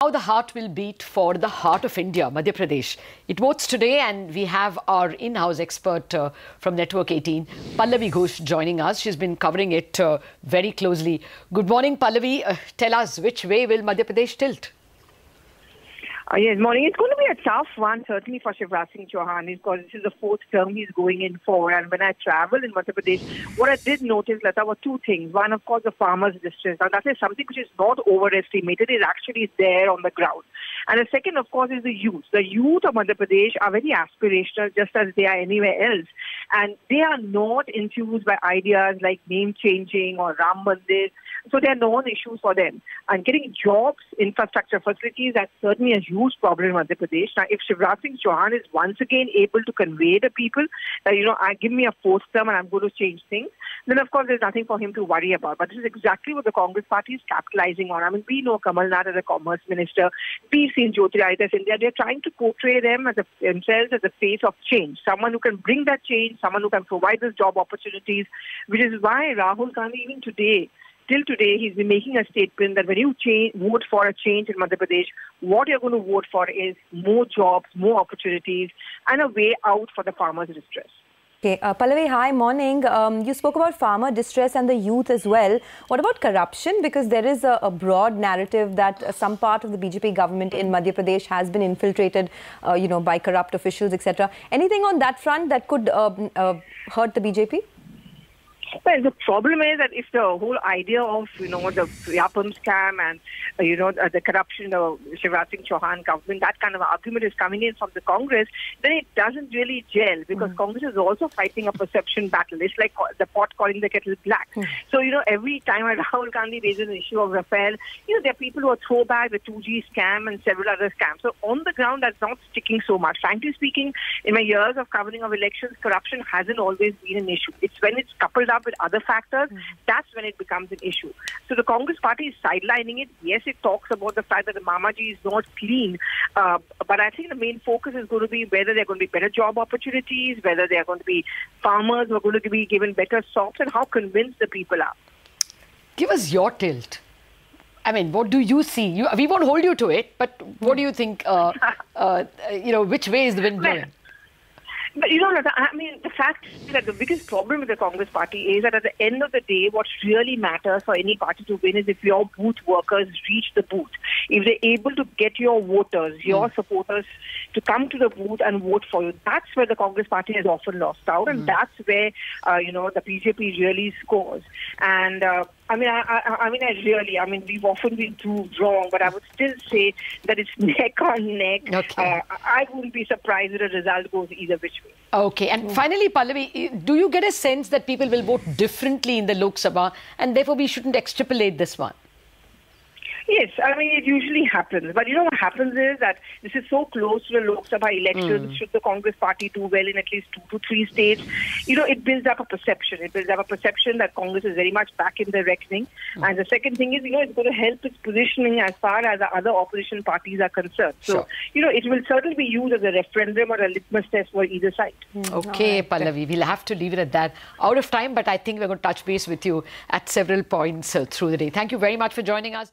How the heart will beat for the heart of India, Madhya Pradesh. It votes today, and we have our in-house expert from Network 18, Pallavi Ghosh, joining us. She's been covering it very closely. Good morning, Pallavi. Tell us, which way will Madhya Pradesh tilt? Yes, morning. It's going to be a tough one, certainly for Shivraj because this is the fourth term he's going in for. And when I travel in Madhya Pradesh, what I did notice, Lata, were two things. One, of course, the farmers' distress. Now, that is something which is not overestimated. It is actually there on the ground. And the second, of course, is the youth. The youth of Madhya Pradesh are very aspirational, just as they are anywhere else. And they are not infused by ideas like name changing or Ram Mandir. So there are non-issues for them. And getting jobs, infrastructure facilities, that's certainly a huge problem in Madhya Pradesh. Now, if Shivraj is once again able to convey to people that, give me a fourth term and I'm going to change things, then of course there's nothing for him to worry about. But this is exactly what the Congress party is capitalizing on. I mean, we know Kamalnath as a commerce minister. We've seen Jyotiraditta Scindia. They're trying to portray themselves as the face of change. Someone who can bring that change, someone who can provide those job opportunities, which is why Rahul Gandhi, even today, till today, he's been making a statement that when you vote for a change in Madhya Pradesh, what you're going to vote for is more jobs, more opportunities, and a way out for the farmers' distress. Okay, Pallavi, hi, morning. You spoke about farmer distress and the youth as well. What about corruption? Because there is a broad narrative that some part of the BJP government in Madhya Pradesh has been infiltrated, by corrupt officials, etc. Anything on that front that could hurt the BJP? Well, the problem is that if the whole idea of, the Vyapam scam and, the corruption of Shivraj government, that kind of argument is coming in from the Congress, then it doesn't really gel because Congress is also fighting a perception battle. It's like the pot calling the kettle black. So, every time Rahul Gandhi raises an issue of Rafale, there are people who are throw back the 2G scam and several other scams. So on the ground, that's not sticking so much. Frankly speaking, in my years of covering of elections, corruption hasn't always been an issue. It's when it's coupled up with other factors, that's when it becomes an issue. So the Congress party is sidelining it. Yes, it talks about the fact that the Mamaji is not clean, but I think the main focus is going to be whether there are going to be better job opportunities, whether there are going to be farmers who are going to be given better stocks, and how convinced the people are. Give us your tilt. I mean, what do you see? We won't hold you to it, but what do you think, which way is the wind blowing? But the fact is that the biggest problem with the Congress party is that at the end of the day, what really matters for any party to win is if your booth workers reach the booth. If they're able to get your voters, your supporters to come to the booth and vote for you. That's where the Congress party has often lost out, and that's where, the BJP really scores. And we've often been proved wrong, but I would still say that it's neck on neck. Okay. I wouldn't be surprised if the result goes either which way. Okay. And finally, Pallavi, do you get a sense that people will vote differently in the Lok Sabha, and therefore we shouldn't extrapolate this one? Yes, it usually happens. But what happens is that this is so close to the Lok Sabha elections. Should the Congress party do well in at least 2 to 3 states, it builds up a perception. It builds up a perception that Congress is very much back in the reckoning. And the second thing is, it's going to help its positioning as far as the other opposition parties are concerned. So, it will certainly be used as a referendum or a litmus test for either side. Okay, Pallavi, we'll have to leave it at that. Out of time, but I think we're going to touch base with you at several points through the day. Thank you very much for joining us.